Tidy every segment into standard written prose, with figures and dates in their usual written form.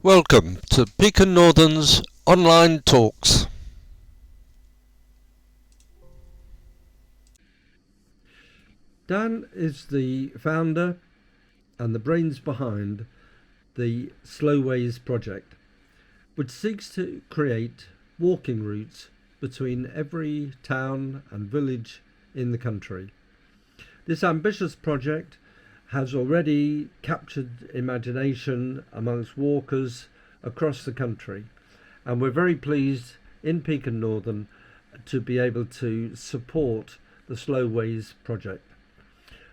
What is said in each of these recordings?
Welcome to Beacon Northern's online talks. Dan is the founder and the brains behind the Slowways project, which seeks to create walking routes between every town and village in the country. This ambitious project has already captured imagination amongst walkers across the country, and we're very pleased in Beacon Northern to be able to support the Slowways project.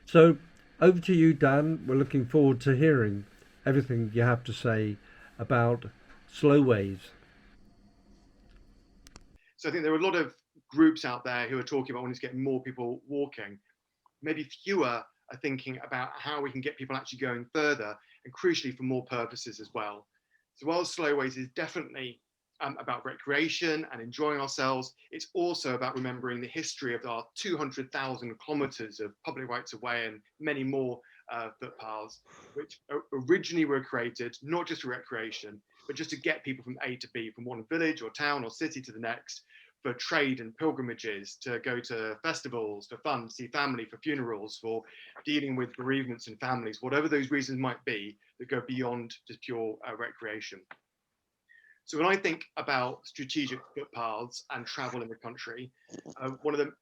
So over to you, Dan. We're looking forward to hearing everything you have to say about Slowways. So I think there are a lot of groups out there who are talking about wanting to get more people walking. Maybe fewer are thinking about how we can get people actually going further, and crucially for more purposes as well. So while Slowways is definitely about recreation and enjoying ourselves, it's also about remembering the history of our 200,000 kilometres of public rights of way and many more footpaths, which originally were created not just for recreation, but just to get people from A to B, from one village or town or city to the next, for trade and pilgrimages, to go to festivals, for fun, see family, for funerals, for dealing with bereavements and families, whatever those reasons might be that go beyond just pure recreation. So when I think about strategic footpaths and travel in the country, one of the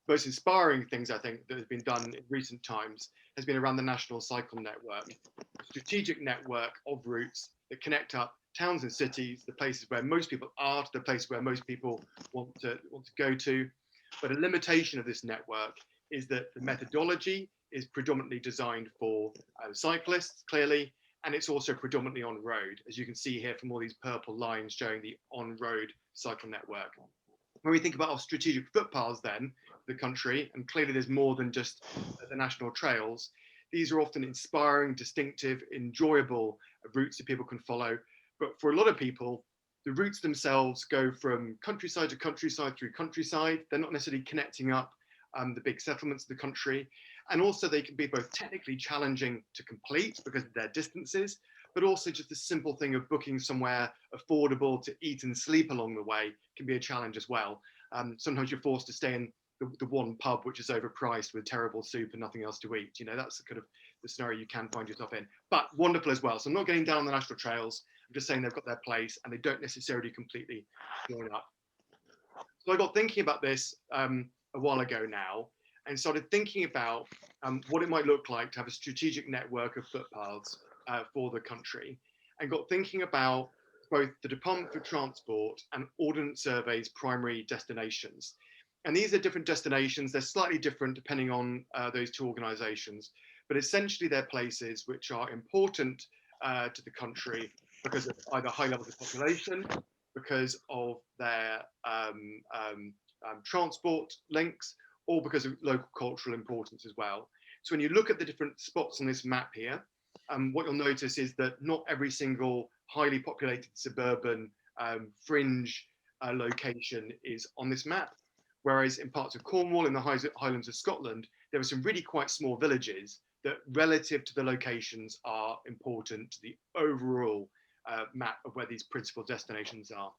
most inspiring things I think that has been done in recent times has been around the National Cycle Network, a strategic network of routes that connect up towns and cities, the places where most people are, to the places where most people want to go to. But a limitation of this network is that the methodology is predominantly designed for cyclists, clearly, and it's also predominantly on road, as you can see here from all these purple lines showing the on-road cycle network. When we think about our strategic footpaths then, the country, and clearly there's more than just the national trails, these are often inspiring, distinctive, enjoyable routes that people can follow. But for a lot of people, the routes themselves go from countryside to countryside through countryside. They're not necessarily connecting up the big settlements of the country. And also they can be both technically challenging to complete because of their distances, but also just the simple thing of booking somewhere affordable to eat and sleep along the way can be a challenge as well. Sometimes you're forced to stay in the one pub which is overpriced with terrible soup and nothing else to eat. You know, that's the kind of the scenario you can find yourself in, but wonderful as well. So I'm not getting down on the national trails. I'm just saying they've got their place and they don't necessarily completely join up. So I got thinking about this a while ago now and started thinking about what it might look like to have a strategic network of footpaths for the country, and got thinking about both the Department for Transport and Ordnance Survey's primary destinations. And these are different destinations. They're slightly different depending on those two organisations, but essentially they're places which are important to the country because of either high levels of population, because of their transport links, or because of local cultural importance as well. So when you look at the different spots on this map here, what you'll notice is that not every single highly populated suburban fringe location is on this map. Whereas in parts of Cornwall, in the Highlands of Scotland, there are some really quite small villages that, relative to the locations, are important to the overall map of where these principal destinations are.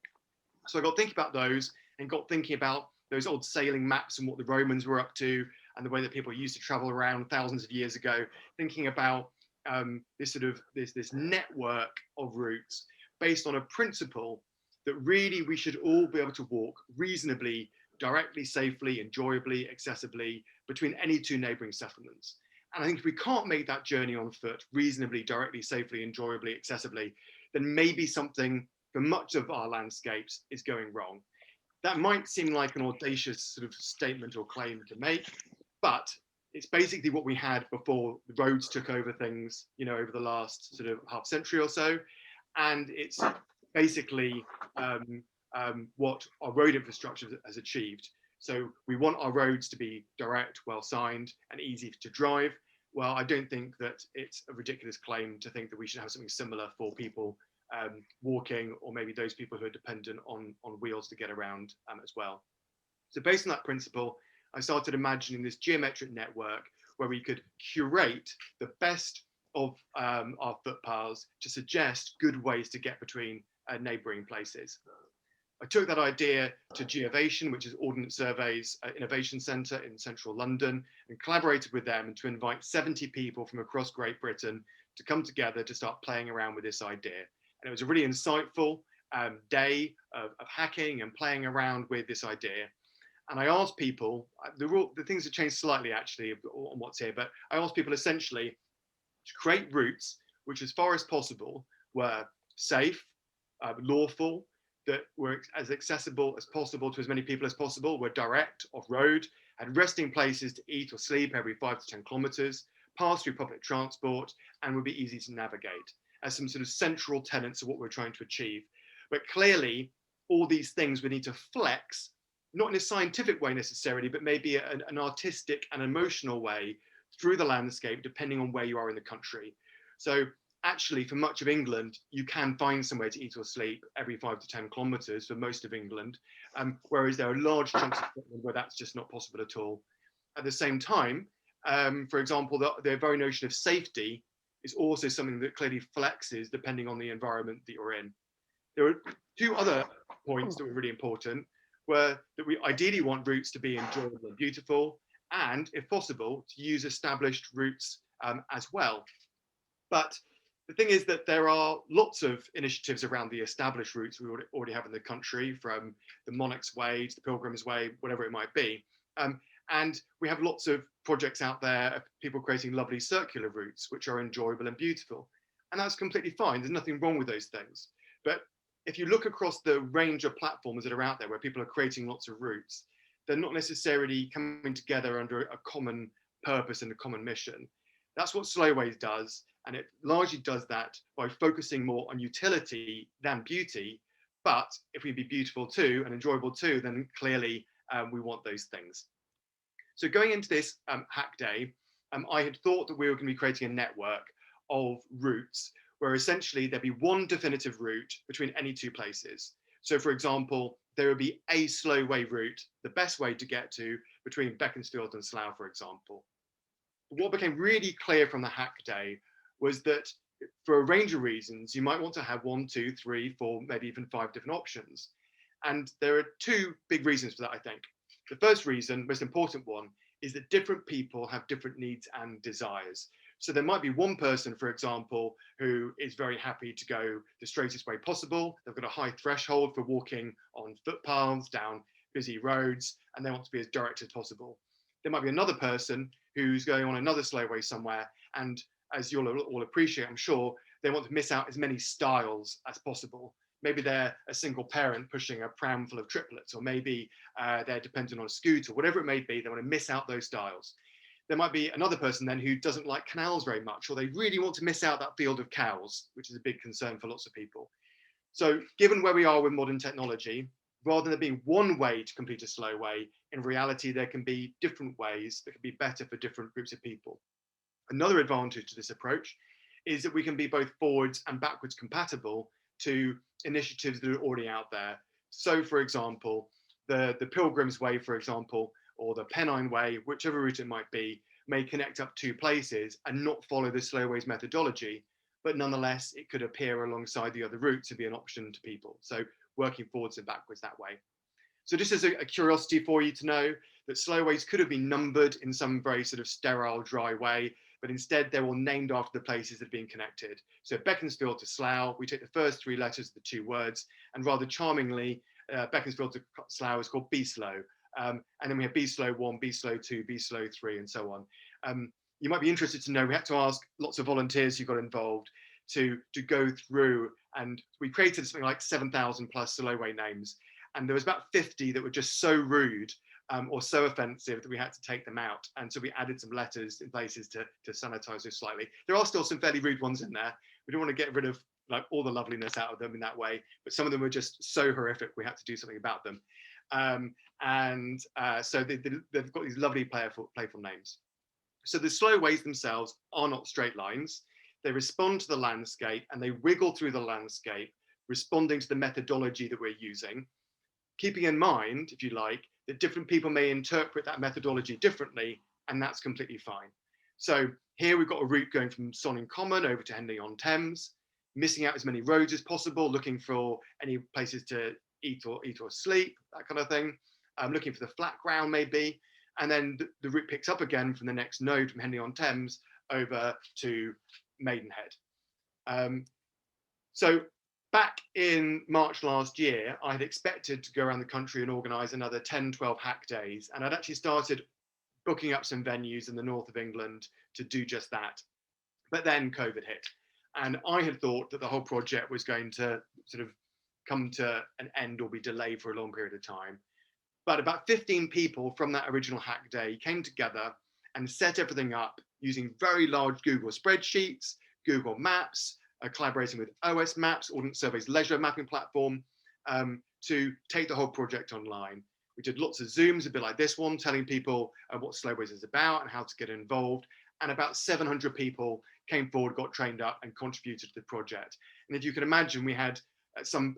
So I got thinking about those and got thinking about those old sailing maps and what the Romans were up to and the way that people used to travel around thousands of years ago, thinking about this network of routes based on a principle that really we should all be able to walk reasonably, directly, safely, enjoyably, accessibly between any two neighbouring settlements. And I think if we can't make that journey on foot reasonably, directly, safely, enjoyably, accessibly, then maybe something for much of our landscapes is going wrong. That might seem like an audacious sort of statement or claim to make, but it's basically what we had before the roads took over things, you know, over the last sort of half century or so. And it's basically what our road infrastructure has achieved. So we want our roads to be direct, well signed, and easy to drive. Well, I don't think that it's a ridiculous claim to think that we should have something similar for people walking, or maybe those people who are dependent on wheels to get around as well. So based on that principle, I started imagining this geometric network where we could curate the best of our footpaths to suggest good ways to get between neighbouring places. I took that idea to Geovation, which is Ordnance Survey's innovation centre in central London, and collaborated with them to invite 70 people from across Great Britain to come together to start playing around with this idea. And it was a really insightful day of hacking and playing around with this idea. And I asked people, the things have changed slightly actually on what's here, but I asked people essentially to create routes which, as far as possible, were safe, lawful, that were as accessible as possible to as many people as possible, were direct, off-road, had resting places to eat or sleep every 5 to 10 kilometres, pass through public transport, and would be easy to navigate as some sort of central tenets of what we're trying to achieve. But clearly, all these things we need to flex, not in a scientific way necessarily, but maybe an artistic and emotional way through the landscape, depending on where you are in the country. So actually, for much of England, you can find somewhere to eat or sleep every 5 to 10 kilometres for most of England, whereas there are large chunks of Scotland where that's just not possible at all. At the same time, for example, the very notion of safety is also something that clearly flexes depending on the environment that you're in. There are two other points that were really important, were that we ideally want routes to be enjoyable and beautiful, and if possible, to use established routes as well. But the thing is that there are lots of initiatives around the established routes we already have in the country, from the Monarch's Way to the Pilgrim's Way, whatever it might be. And we have lots of projects out there of people creating lovely circular routes, which are enjoyable and beautiful. And that's completely fine. There's nothing wrong with those things. But if you look across the range of platforms that are out there where people are creating lots of routes, they're not necessarily coming together under a common purpose and a common mission. That's what Slowways does. And it largely does that by focusing more on utility than beauty. But if we be beautiful too and enjoyable too, then clearly we want those things. So going into this hack day, I had thought that we were going to be creating a network of routes where essentially there'd be one definitive route between any two places. So for example, there would be a Slowway route, the best way to get to between Beaconsfield and Slough, for example. What became really clear from the hack day was that for a range of reasons, you might want to have 1, 2, 3, 4, maybe even 5 different options. And there are two big reasons for that, I think. The first reason, most important one, is that different people have different needs and desires. So there might be one person, for example, who is very happy to go the straightest way possible. They've got a high threshold for walking on footpaths, down busy roads, and they want to be as direct as possible. There might be another person who's going on another Slowway somewhere, and as you'll all appreciate, I'm sure, they want to miss out as many styles as possible. Maybe they're a single parent pushing a pram full of triplets, or maybe they're dependent on a scooter, whatever it may be, they want to miss out those styles. There might be another person then who doesn't like canals very much, or they really want to miss out that field of cows, which is a big concern for lots of people. So given where we are with modern technology, rather than there being one way to complete a Slowway, in reality, there can be different ways that can be better for different groups of people. Another advantage to this approach is that we can be both forwards and backwards compatible to initiatives that are already out there. So for example, the Pilgrim's Way, for example, or the Pennine Way, whichever route it might be, may connect up two places and not follow the Slowways methodology, but nonetheless, it could appear alongside the other routes and be an option to people. So working forwards and backwards that way. So just as a curiosity for you to know that Slowways could have been numbered in some very sort of sterile, dry way, but instead they're all named after the places that are being connected. So Beaconsfield to Slough, we take the first 3 letters of the 2 words, and rather charmingly, Beaconsfield to Slough is called B-Slow. And then we have B-Slow 1, B-Slow 2, B-Slow 3, and so on. You might be interested to know, we had to ask lots of volunteers who got involved to go through, and we created something like 7,000 plus Slowway names. And there was about 50 that were just so rude or so offensive that we had to take them out. And so we added some letters in places to sanitize those slightly. There are still some fairly rude ones in there. We don't want to get rid of like all the loveliness out of them in that way, but some of them were just so horrific we had to do something about them. So they've got these lovely playful names. So the Slowways themselves are not straight lines. They respond to the landscape and they wiggle through the landscape, responding to the methodology that we're using, keeping in mind, if you like, that different people may interpret that methodology differently, and that's completely fine. So Here we've got a route going from Sonning Common over to Henley-on-Thames, missing out as many roads as possible, looking for any places to eat or sleep, that kind of thing. Looking for the flat ground maybe, and then the route picks up again from the next node from Henley-on-Thames over to Maidenhead. So back in March last year, I had expected to go around the country and organise another 10, 12 hack days, and I'd actually started booking up some venues in the north of England to do just that. But then COVID hit, and I had thought that the whole project was going to sort of come to an end or be delayed for a long period of time. But about 15 people from that original hack day came together and set everything up using very large Google spreadsheets, Google Maps, collaborating with OS Maps, Ordnance Survey's leisure mapping platform, to take the whole project online. We did lots of Zooms, a bit like this one, telling people what Slowways is about and how to get involved. And about 700 people came forward, got trained up, and contributed to the project. And if you can imagine, we had at some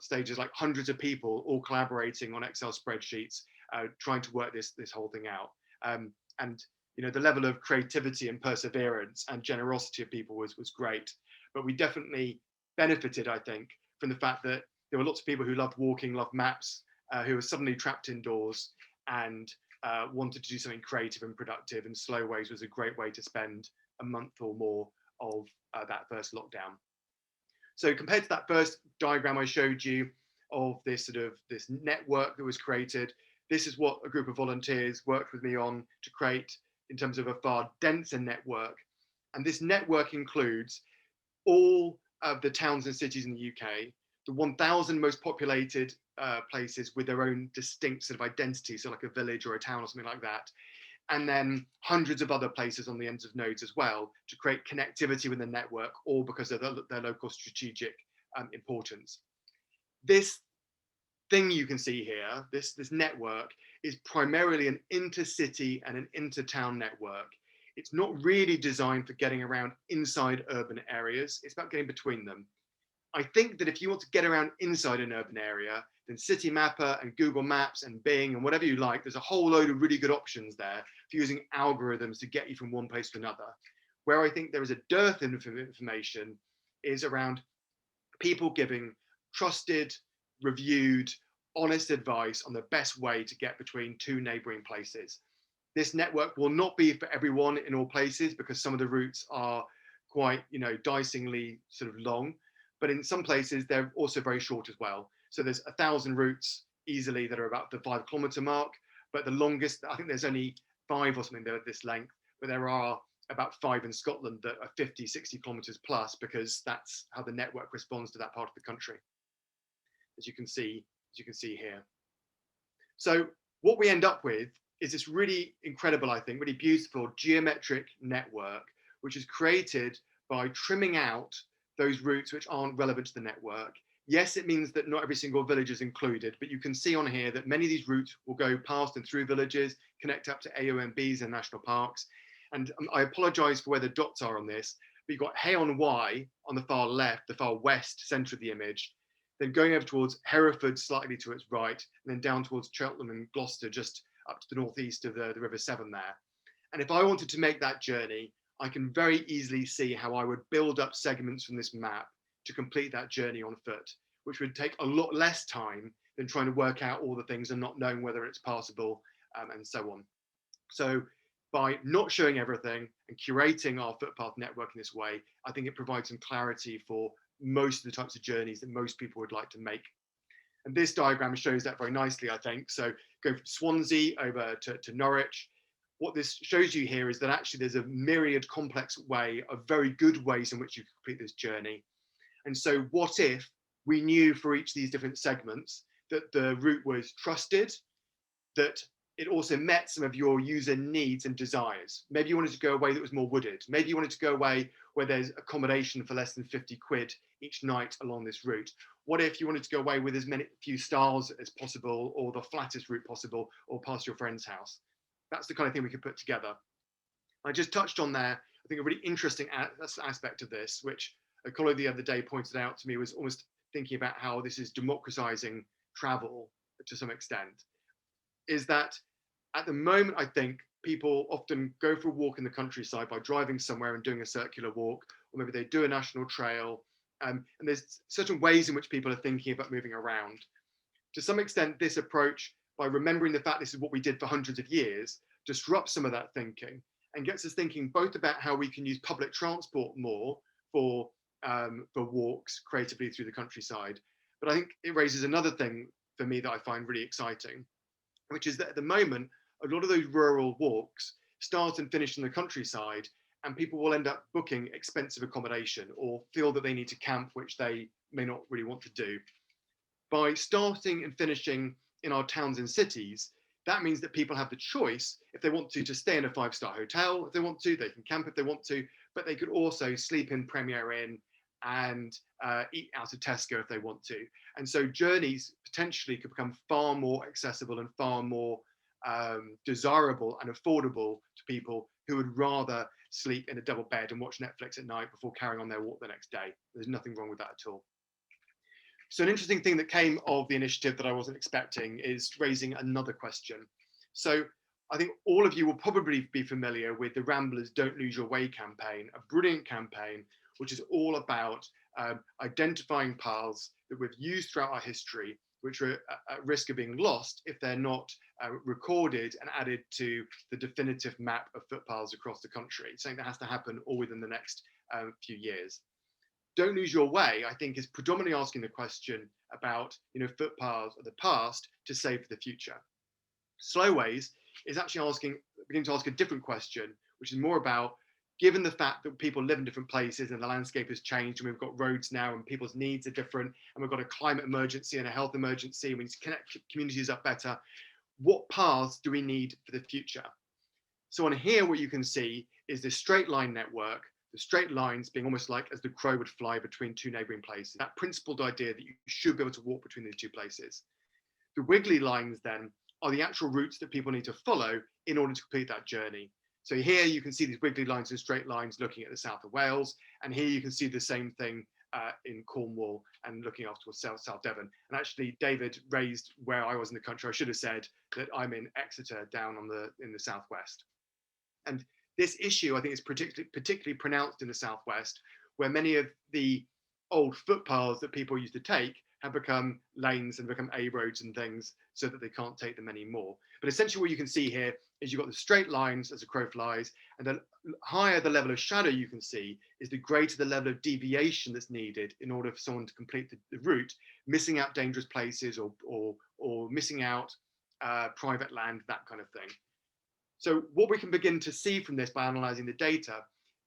stages like hundreds of people all collaborating on Excel spreadsheets, trying to work this whole thing out. And you know, the level of creativity and perseverance and generosity of people was great. But we definitely benefited, I think, from the fact that there were lots of people who loved walking, loved maps, who were suddenly trapped indoors and wanted to do something creative and productive. And Slowways was a great way to spend a month or more of that first lockdown. So compared to that first diagram I showed you of this network that was created, this is what a group of volunteers worked with me on to create in terms of a far denser network. And this network includes all of the towns and cities in the UK, the 1,000 most populated places with their own distinct sort of identity, so like a village or a town or something like that, and then hundreds of other places on the ends of nodes as well to create connectivity with the network, all because of their local strategic importance. This thing you can see here, this network, is primarily an intercity and an intertown network. It's not really designed for getting around inside urban areas. It's about getting between them. I think that if you want to get around inside an urban area, then Citymapper and Google Maps and Bing and whatever you like, there's a whole load of really good options there for using algorithms to get you from one place to another. Where I think there is a dearth of information is around people giving trusted, reviewed, honest advice on the best way to get between two neighboring places. This network will not be for everyone in all places because some of the routes are quite, dicingly sort of long, but in some places they're also very short as well. So there's 1,000 routes easily that are about the 5 kilometer mark, but the longest, I think there's only 5 or something that are this length, but there are about 5 in Scotland that are 50, 60 kilometers plus, because that's how the network responds to that part of the country, as you can see here. So what we end up with is this really incredible, I think, really beautiful geometric network, which is created by trimming out those routes which aren't relevant to the network. Yes, it means that not every single village is included, but you can see on here that many of these routes will go past and through villages, connect up to AONBs and national parks. And I apologize for where the dots are on this, but you've got Hay-on-Wye on the far left, the far west center of the image, then going over towards Hereford slightly to its right, and then down towards Cheltenham and Gloucester, just up to the northeast of the River Severn there. And if I wanted to make that journey, I can very easily see how I would build up segments from this map to complete that journey on foot, which would take a lot less time than trying to work out all the things and not knowing whether it's passable, and so on. So by not showing everything and curating our footpath network in this way, I think it provides some clarity for most of the types of journeys that most people would like to make. And this diagram shows that very nicely, I think. So go from Swansea over to Norwich. What this shows you here is that actually there's a myriad complex way of very good ways in which you complete this journey. And so what if we knew for each of these different segments that the route was trusted, that it also met some of your user needs and desires. Maybe you wanted to go away that was more wooded. Maybe you wanted to go away where there's accommodation for less than 50 quid each night along this route. What if you wanted to go away with as few stars as possible, or the flattest route possible, or past your friend's house? That's the kind of thing we could put together. I just touched on there, I think a really interesting aspect of this, which a colleague the other day pointed out to me, was almost thinking about how this is democratizing travel to some extent, is that at the moment, I think people often go for a walk in the countryside by driving somewhere and doing a circular walk, or maybe they do a national trail. And there's certain ways in which people are thinking about moving around. To some extent, this approach, by remembering the fact this is what we did for hundreds of years, disrupts some of that thinking and gets us thinking both about how we can use public transport more for walks creatively through the countryside. But I think it raises another thing for me that I find really exciting, which is that at the moment, a lot of those rural walks start and finish in the countryside, and people will end up booking expensive accommodation or feel that they need to camp, which they may not really want to do. By starting and finishing in our towns and cities, that means that people have the choice, if they want to stay in a 5-star hotel. If they want to, they can camp if they want to, but they could also sleep in Premier Inn and eat out of Tesco if they want to. And so journeys potentially could become far more accessible and far more desirable and affordable to people who would rather sleep in a double bed and watch Netflix at night before carrying on their walk the next day. There's nothing wrong with that at all. So an interesting thing that came of the initiative that I wasn't expecting is raising another question. So I think all of you will probably be familiar with the Ramblers Don't Lose Your Way campaign, a brilliant campaign, which is all about identifying paths that we've used throughout our history, which are at risk of being lost if they're not recorded and added to the definitive map of footpaths across the country, something that has to happen all within the next few years. Don't Lose Your Way, I think, is predominantly asking the question about, footpaths of the past to save for the future. Slowways is actually beginning to ask a different question, which is more about, given the fact that people live in different places and the landscape has changed and we've got roads now and people's needs are different and we've got a climate emergency and a health emergency and we need to connect communities up better, what paths do we need for the future? So on here, what you can see is this straight line network, the straight lines being almost like as the crow would fly between two neighboring places, that principled idea that you should be able to walk between these two places. The wiggly lines then are the actual routes that people need to follow in order to complete that journey. So here you can see these wiggly lines and straight lines looking at the south of Wales, and here you can see the same thing in Cornwall and looking off towards South Devon. And actually, David raised where I was in the country. I should have said that I'm in Exeter, down in the southwest. And this issue, I think, is particularly pronounced in the southwest, where many of the old footpaths that people used to take have become lanes and become A roads and things, so that they can't take them anymore. But essentially what you can see here is you've got the straight lines as a crow flies, and the higher the level of shadow you can see is the greater the level of deviation that's needed in order for someone to complete the route, missing out dangerous places or missing out private land, that kind of thing. So what we can begin to see from this by analysing the data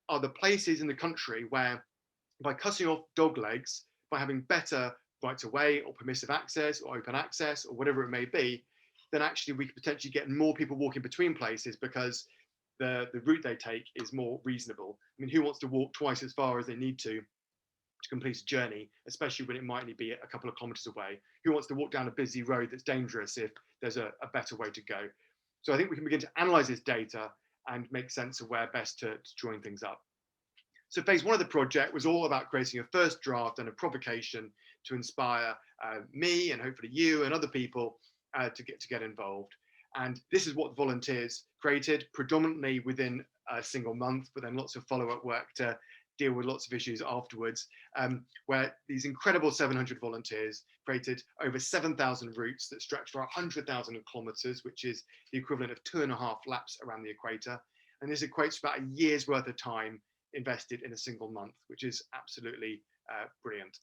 are the places in the country where, by cutting off dog legs, by having better rights of way or permissive access or open access or whatever it may be, then actually we could potentially get more people walking between places because the route they take is more reasonable. I mean, who wants to walk twice as far as they need to complete a journey, especially when it might only be a couple of kilometres away? Who wants to walk down a busy road that's dangerous if there's a better way to go? So I think we can begin to analyse this data and make sense of where best to join things up. So phase one of the project was all about creating a first draft and a provocation to inspire me and hopefully you and other people to get involved. And this is what the volunteers created, predominantly within a single month, but then lots of follow-up work to deal with lots of issues afterwards, where these incredible 700 volunteers created over 7,000 routes that stretch for 100,000 kilometres, which is the equivalent of 2.5 laps around the equator. And this equates to about a year's worth of time invested in a single month, which is absolutely brilliant.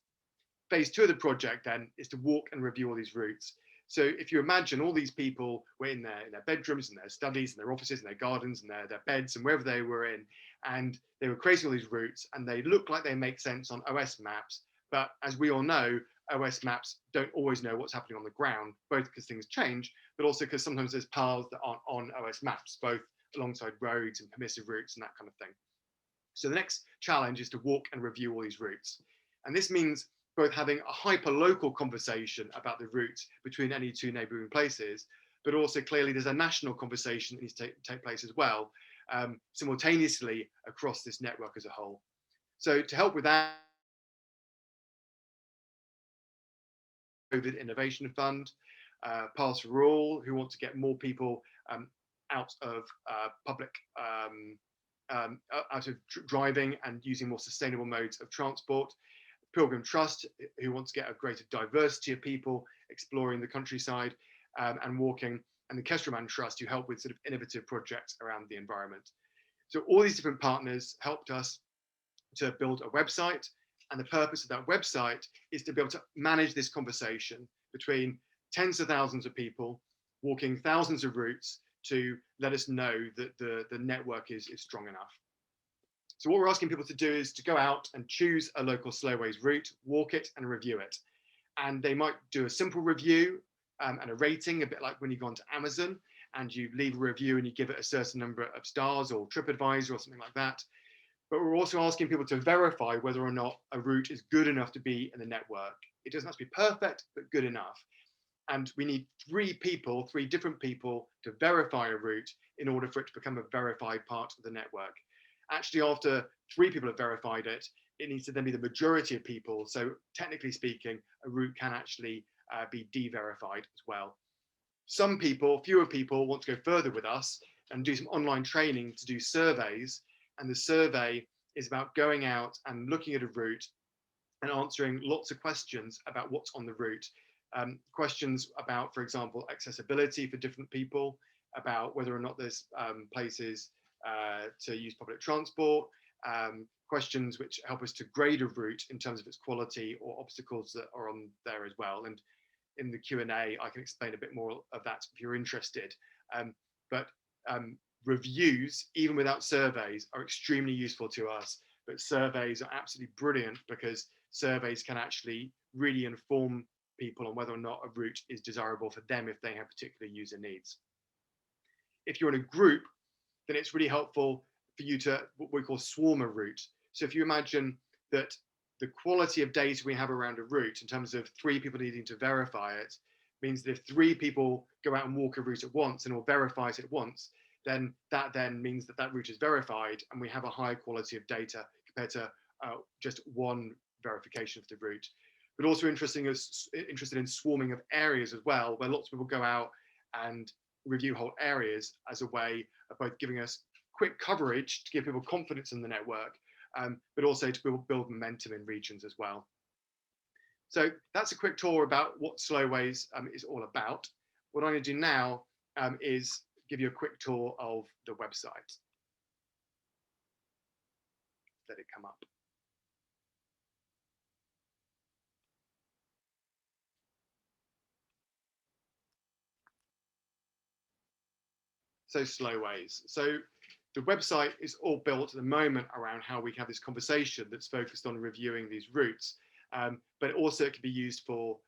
Phase two of the project then is to walk and review all these routes. So if you imagine all these people were in their bedrooms and their studies and their offices and their gardens and their beds and wherever they were in, and they were creating all these routes and they look like they make sense on OS maps. But as we all know, OS maps don't always know what's happening on the ground, both because things change, but also because sometimes there's paths that aren't on OS maps, both alongside roads and permissive routes and that kind of thing. So the next challenge is to walk and review all these routes. And this means both having a hyper-local conversation about the routes between any two neighbouring places, but also clearly there's a national conversation that needs to take place as well, simultaneously across this network as a whole. So to help with that, COVID Innovation Fund, Paths for All, who want to get more people out of public out of driving and using more sustainable modes of transport. Pilgrim Trust, who wants to get a greater diversity of people exploring the countryside and walking, and the Kesterman Trust, who help with sort of innovative projects around the environment. So all these different partners helped us to build a website, and the purpose of that website is to be able to manage this conversation between tens of thousands of people walking thousands of routes to let us know that the network is strong enough. So what we're asking people to do is to go out and choose a local Slowways route, walk it and review it. And they might do a simple review and a rating, a bit like when you go onto Amazon and you leave a review and you give it a certain number of stars or TripAdvisor or something like that. But we're also asking people to verify whether or not a route is good enough to be in the network. It doesn't have to be perfect, but good enough. And we need three different people to verify a route in order for it to become a verified part of the network. Actually, after three people have verified it, it needs to then be the majority of people. So technically speaking, a route can actually be de-verified as well. Some people, fewer people, want to go further with us and do some online training to do surveys. And the survey is about going out and looking at a route and answering lots of questions about what's on the route. Questions about, for example, accessibility for different people, about whether or not there's places to use public transport, questions which help us to grade a route in terms of its quality or obstacles that are on there as well. And in the Q&A, I can explain a bit more of that if you're interested. But reviews, even without surveys, are extremely useful to us. But surveys are absolutely brilliant because surveys can actually really inform people on whether or not a route is desirable for them if they have particular user needs. If you're in a group, then it's really helpful for you to what we call swarm a route. So if you imagine that the quality of data we have around a route in terms of three people needing to verify it means that if three people go out and walk a route at once and all verify it at once, then that then means that that route is verified and we have a higher quality of data compared to just one verification of the route. But also interested in swarming of areas as well, where lots of people go out and review whole areas as a way of both giving us quick coverage to give people confidence in the network, but also to build momentum in regions as well. So that's a quick tour about what Slowways is all about. What I'm going to do now is give you a quick tour of the website. Let it come up. So Slowways. So the website is all built at the moment around how we have this conversation that's focused on reviewing these routes, but also it can be used for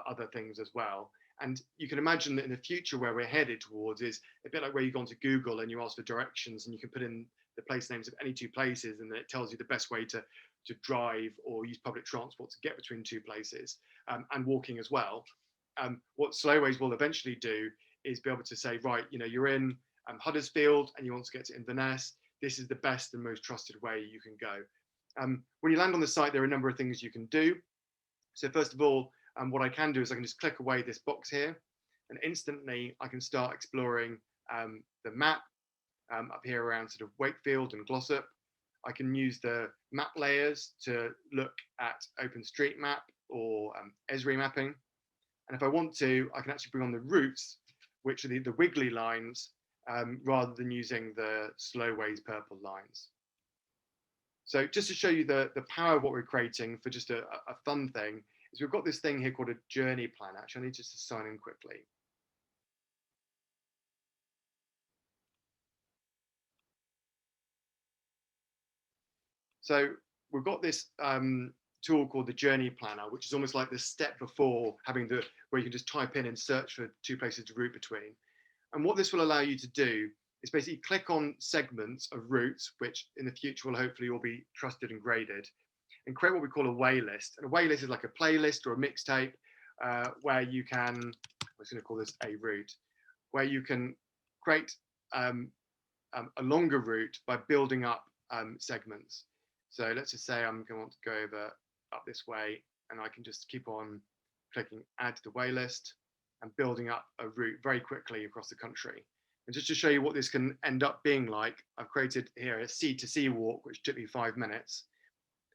other things as well. And you can imagine that in the future where we're headed towards is a bit like where you go onto Google and you ask for directions and you can put in the place names of any two places and then it tells you the best way to drive or use public transport to get between two places, and walking as well. What Slowways will eventually do is be able to say, right, you're in Huddersfield and you want to get to Inverness, this is the best and most trusted way you can go. When you land on the site, there are a number of things you can do. So first of all, what I can do is I can just click away this box here and instantly I can start exploring the map up here around sort of Wakefield and Glossop. I can use the map layers to look at OpenStreetMap or Esri mapping. And if I want to, I can actually bring on the routes, which are the wiggly lines, rather than using the Slowways purple lines. So just to show you the power of what we're creating for just a fun thing, is we've got this thing here called a journey plan. Actually, I need just to sign in quickly. So we've got this tool called the Journey Planner, which is almost like the step before having where you can just type in and search for two places to route between. And what this will allow you to do is basically click on segments of routes, which in the future will hopefully all be trusted and graded, and create what we call a way list. And a way list is like a playlist or a mixtape where you can, I'm just going to call this a route, where you can create a longer route by building up segments. So let's just say I'm going to want to go over up this way, and I can just keep on clicking add to the way list and building up a route very quickly across the country. And just to show you what this can end up being like, I've created here a C2C walk, which took me 5 minutes.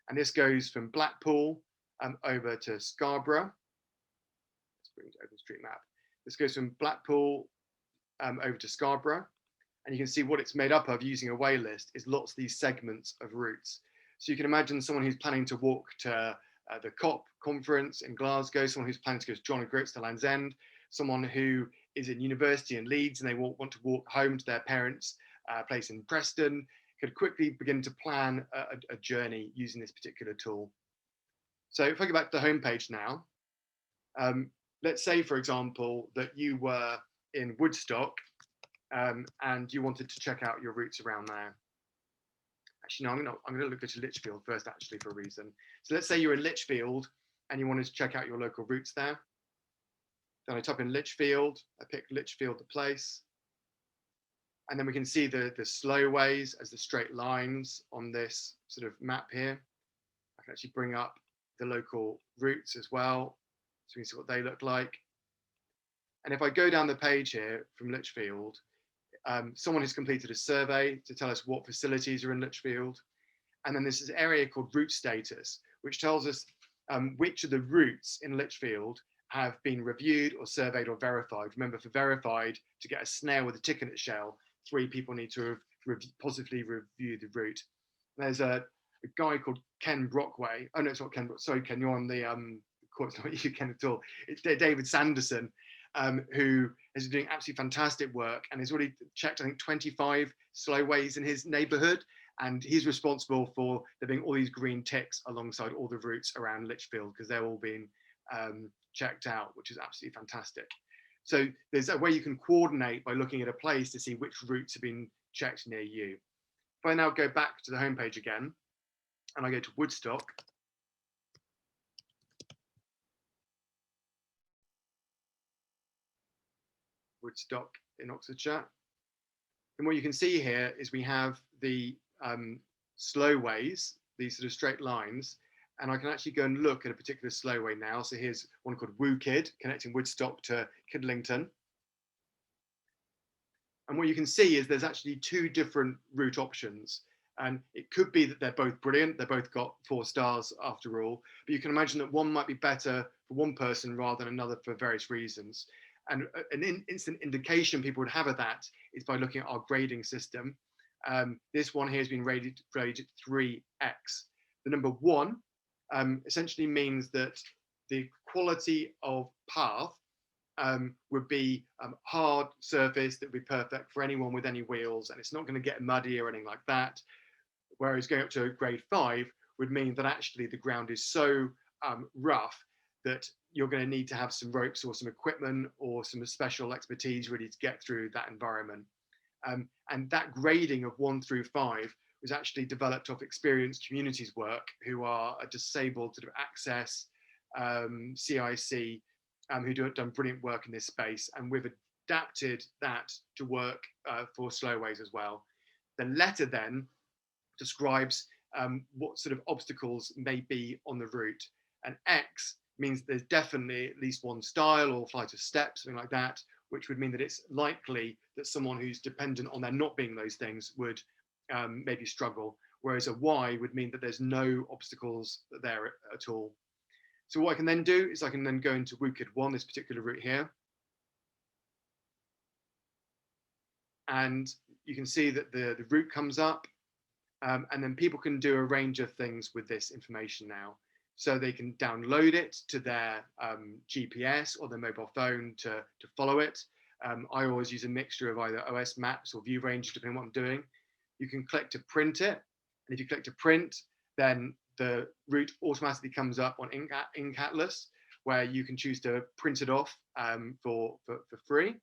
And this goes from Blackpool over to Scarborough. Let's bring it to OpenStreetMap. This goes from Blackpool over to Scarborough. And you can see what it's made up of using a way list is lots of these segments of routes. So you can imagine someone who's planning to walk to the COP conference in Glasgow, someone who's planning to go to John O'Groats to Land's End, someone who is in university in Leeds and they want to walk home to their parents' place in Preston, could quickly begin to plan a journey using this particular tool. So if I go back to the homepage now, let's say, for example, that you were in Woodstock and you wanted to check out your routes around there. Actually, no, I'm going to look at Lichfield first, actually, for a reason. So let's say you're in Lichfield and you wanted to check out your local routes there. Then I type in Lichfield, I pick Lichfield, the place. And then we can see the slow ways as the straight lines on this sort of map here. I can actually bring up the local routes as well, so we can see what they look like. And if I go down the page here from Lichfield, someone has completed a survey to tell us what facilities are in Lichfield. And then there's this area called route status, which tells us which of the routes in Lichfield have been reviewed or surveyed or verified. Remember, for verified, to get a snail with a tick in its shell, 3 people need to have positively reviewed the route. There's a guy called Ken Brockway. Oh no, it's not Ken. Sorry, Ken, you're on the it's not you, Ken, at all. It's David Sanderson, who is doing absolutely fantastic work and has already checked, I think, 25 slowways in his neighbourhood. And he's responsible for there being all these green ticks alongside all the routes around Lichfield because they're all being checked out, which is absolutely fantastic. So there's a way you can coordinate by looking at a place to see which routes have been checked near you. If I now go back to the homepage again, and I go to Woodstock, in Oxfordshire, and what you can see here is we have the slow ways, these sort of straight lines, and I can actually go and look at a particular slowway now. So here's one called Wookid, connecting Woodstock to Kidlington. And what you can see is there's actually 2 different route options. And it could be that they're both brilliant. They've both got 4 stars after all. But you can imagine that one might be better for one person rather than another for various reasons. And an instant indication people would have of that is by looking at our grading system. This one here has been rated 3x. The number 1 essentially means that the quality of path would be hard surface that would be perfect for anyone with any wheels, and it's not going to get muddy or anything like that. Whereas going up to grade 5 would mean that actually the ground is so rough that you're going to need to have some ropes or some equipment or some special expertise really to get through that environment. And that grading of 1 through 5 was actually developed off experienced communities work who are a disabled sort of access CIC who have done brilliant work in this space, and we've adapted that to work for slowways as well. The letter then describes what sort of obstacles may be on the route, and X means there's definitely at least 1 stile or flight of steps, something like that, which would mean that it's likely that someone who's dependent on there not being those things would maybe struggle, whereas a Y would mean that there's no obstacles there at all. So what I can then do is I can then go into Wookid 1, this particular route here. And you can see that the route comes up, and then people can do a range of things with this information now. So they can download it to their GPS or their mobile phone to follow it. I always use a mixture of either OS Maps or View Ranger, depending on what I'm doing. You can click to print it. And if you click to print, then the route automatically comes up on Ink Atlas, where you can choose to print it off for free.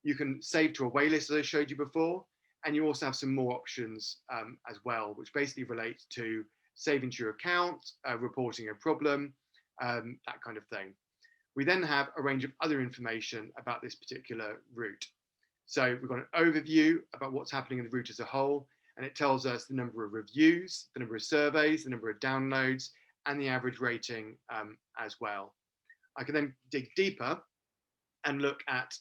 You can save to a waitlist, as I showed you before. And you also have some more options as well, which basically relate to saving to your account, reporting a problem, that kind of thing. We then have a range of other information about this particular route. So we've got an overview about what's happening in the route as a whole, and it tells us the number of reviews, the number of surveys, the number of downloads, and the average rating as well. I can then dig deeper and look at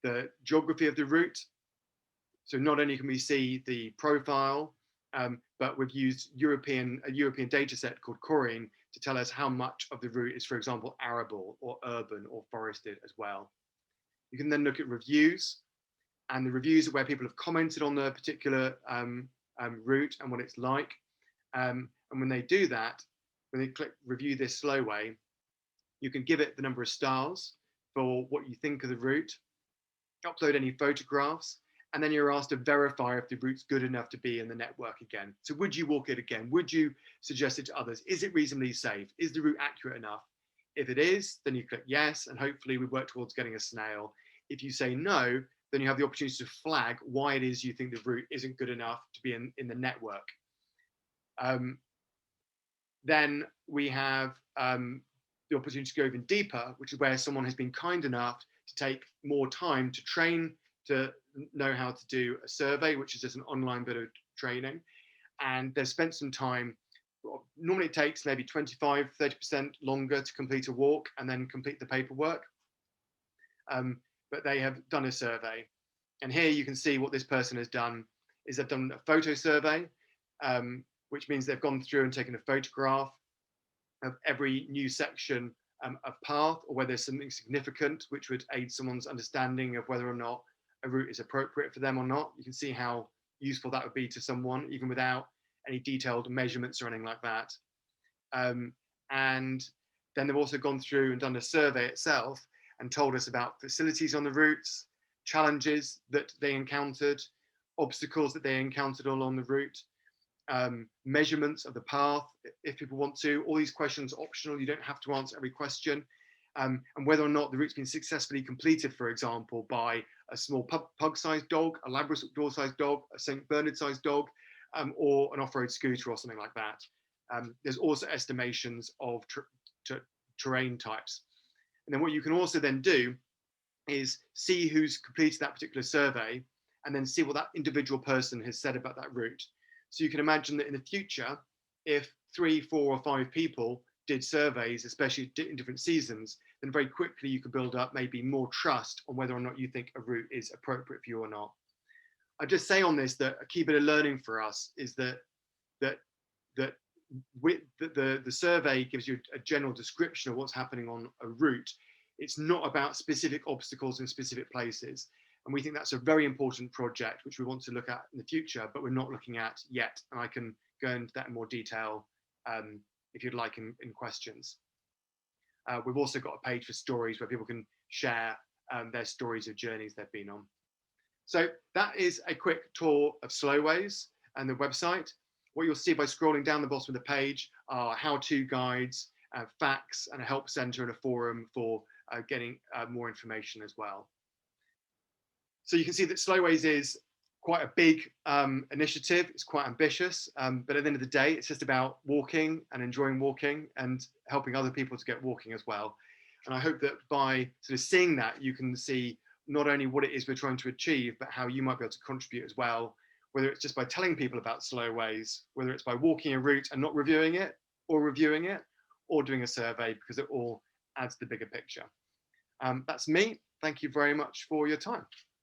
the geography of the route. So not only can we see the profile, but we've used a European data set called Corine to tell us how much of the route is, for example, arable or urban or forested as well. You can then look at reviews, and the reviews are where people have commented on the particular route and what it's like. And when they do that, when they click review this slow way, you can give it the number of stars for what you think of the route, upload any photographs, and then you're asked to verify if the route's good enough to be in the network again. So would you walk it again? Would you suggest it to others? Is it reasonably safe? Is the route accurate enough? If it is, then you click yes, and hopefully we work towards getting a snail. If you say no, then you have the opportunity to flag why it is you think the route isn't good enough to be in the network. Then we have the opportunity to go even deeper, which is where someone has been kind enough to take more time to train to know how to do a survey, which is just an online bit of training. And they've spent some time. Normally it takes maybe 25, 30% longer to complete a walk and then complete the paperwork. But they have done a survey. And here you can see what this person has done is they've done a photo survey, which means they've gone through and taken a photograph of every new section of path, or where there's something significant which would aid someone's understanding of whether or not a route is appropriate for them or not. You can see how useful that would be to someone, even without any detailed measurements or anything like that. And then they've also gone through and done a survey itself and told us about facilities on the routes, challenges that they encountered, obstacles that they encountered along the route, measurements of the path, if people want to. All these questions are optional. You don't have to answer every question. And whether or not the route's been successfully completed, for example, by a small pug-sized dog, a Labrador-sized dog, a St. Bernard-sized dog, or an off-road scooter or something like that. There's also estimations of terrain types. And then what you can also then do is see who's completed that particular survey and then see what that individual person has said about that route. So you can imagine that in the future, if 3, 4, or 5 people did surveys, especially in different seasons, then very quickly you could build up maybe more trust on whether or not you think a route is appropriate for you or not. I just say on this that a key bit of learning for us is that the survey gives you a general description of what's happening on a route. It's not about specific obstacles in specific places. And we think that's a very important project, which we want to look at in the future, but we're not looking at yet. And I can go into that in more detail if you'd like in questions. We've also got a page for stories where people can share their stories of journeys they've been on. So that is a quick tour of Slowways and the website. What you'll see by scrolling down the bottom of the page are how-to guides, facts, and a help center and a forum for getting more information as well. So you can see that Slowways is quite a big initiative. It's quite ambitious, but at the end of the day, it's just about walking and enjoying walking and helping other people to get walking as well. And I hope that by sort of seeing that, you can see not only what it is we're trying to achieve, but how you might be able to contribute as well, whether it's just by telling people about Slowways, whether it's by walking a route and not reviewing it, or reviewing it, or doing a survey, because it all adds the bigger picture. That's me. Thank you very much for your time.